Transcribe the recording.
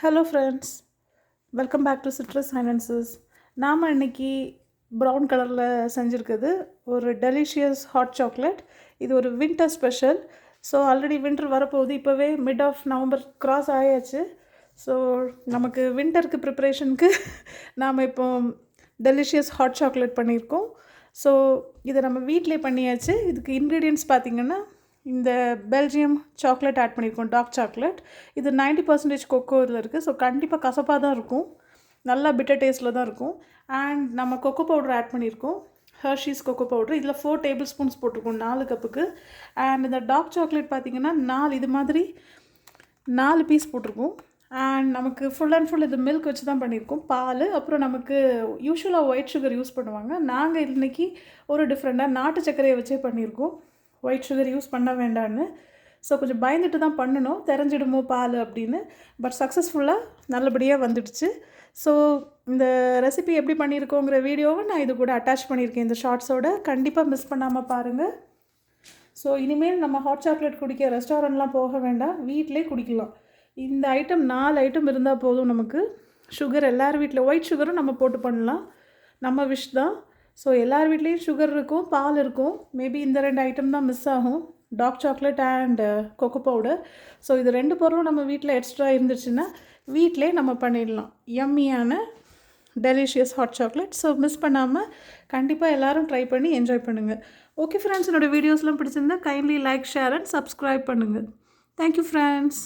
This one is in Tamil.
Hello friends, welcome back to citrus finances. நாம் இன்றைக்கி ப்ரௌன் கலரில் செஞ்சுருக்குது ஒரு டெலிஷியஸ் ஹாட் சாக்லேட். இது ஒரு winter special. So already winter வரப்போகுது. இப்போவே மிட் ஆஃப் நவம்பர் கிராஸ் ஆயாச்சு. ஸோ நமக்கு வின்டருக்கு ப்ரிப்ரேஷனுக்கு நாம் இப்போ டெலிஷியஸ் ஹாட் சாக்லேட் பண்ணியிருக்கோம். ஸோ இதை நம்ம வீட்டிலே பண்ணியாச்சு. இதுக்கு இன்க்ரீடியன்ட்ஸ் பார்த்திங்கன்னா, இந்த பெல்ஜியம் சாக்லேட் ஆட் பண்ணியிருக்கோம், டார்க் சாக்லேட். இது 90% கொக்கோ இதில் இருக்குது. ஸோ கண்டிப்பாக கசப்பாக தான் இருக்கும், நல்லா பிட்டர் டேஸ்ட்டில் தான் இருக்கும். அண்ட் நம்ம கொக்கோ பவுடர் ஆட் பண்ணியிருக்கோம், ஹர்ஷீஸ் கொக்கோ பவுடர். இதில் 4 டேபிள் ஸ்பூன்ஸ் போட்டிருக்கோம் 4 கப்புக்கு. அண்ட் இந்த டார்க் சாக்லேட் பார்த்திங்கன்னா 4 இது மாதிரி 4 பீஸ் போட்டிருக்கோம். அண்ட் நமக்கு ஃபுல் அண்ட் ஃபுல் இது மில்க் வச்சு தான் பண்ணியிருக்கோம், பால். அப்புறம் நமக்கு யூஸ்வலாக ஒயிட் சுகர் யூஸ் பண்ணுவாங்க. நாங்கள் இன்றைக்கி ஒரு டிஃப்ரெண்ட்டாக நாட்டு சர்க்கரையை வச்சே பண்ணியிருக்கோம், ஒயிட் சுகர் யூஸ் பண்ண வேண்டான்னு. ஸோ கொஞ்சம் பயந்துட்டு தான் பண்ணணும், தெரிஞ்சிடுமோ பால் அப்படின்னு. பட் சக்ஸஸ்ஃபுல்லாக நல்லபடியாக வந்துடுச்சு. ஸோ இந்த ரெசிபி எப்படி பண்ணியிருக்கோங்கிற வீடியோவை நான் இது கூட அட்டாச் பண்ணியிருக்கேன் இந்த ஷார்ட்ஸோட. கண்டிப்பாக மிஸ் பண்ணாமல் பாருங்கள். ஸோ இனிமேல் நம்ம ஹாட் சாக்லேட் குடிக்க ரெஸ்டாரண்ட்லாம் போக வேண்டாம், வீட்டிலே குடிக்கலாம். இந்த ஐட்டம் 4 ஐட்டம் இருந்தால் போதும் நமக்கு. சுகர் எல்லார் வீட்டில், ஒயிட் சுகரும் நம்ம போட்டு பண்ணலாம், நம்ம விஷ் தான். ஸோ எல்லார் வீட்லேயும் சுகர் இருக்கும், பால் இருக்கும். மேபி இந்த 2 ஐட்டம் தான் மிஸ் ஆகும், dark chocolate and cocoa powder. So இது 2 பொருளும் நம்ம வீட்டில் எக்ஸ்ட்ரா இருந்துச்சுன்னா வீட்டிலே நம்ம பண்ணிடலாம் யம்மியான delicious hot chocolate. So miss பண்ணாமல் கண்டிப்பாக எல்லோரும் ட்ரை பண்ணி என்ஜாய் பண்ணுங்கள். ஓகே ஃப்ரெண்ட்ஸ், என்னோடய வீடியோஸ்லாம் பிடிச்சிருந்தா kindly like, share and subscribe பண்ணுங்கள். Thank you friends.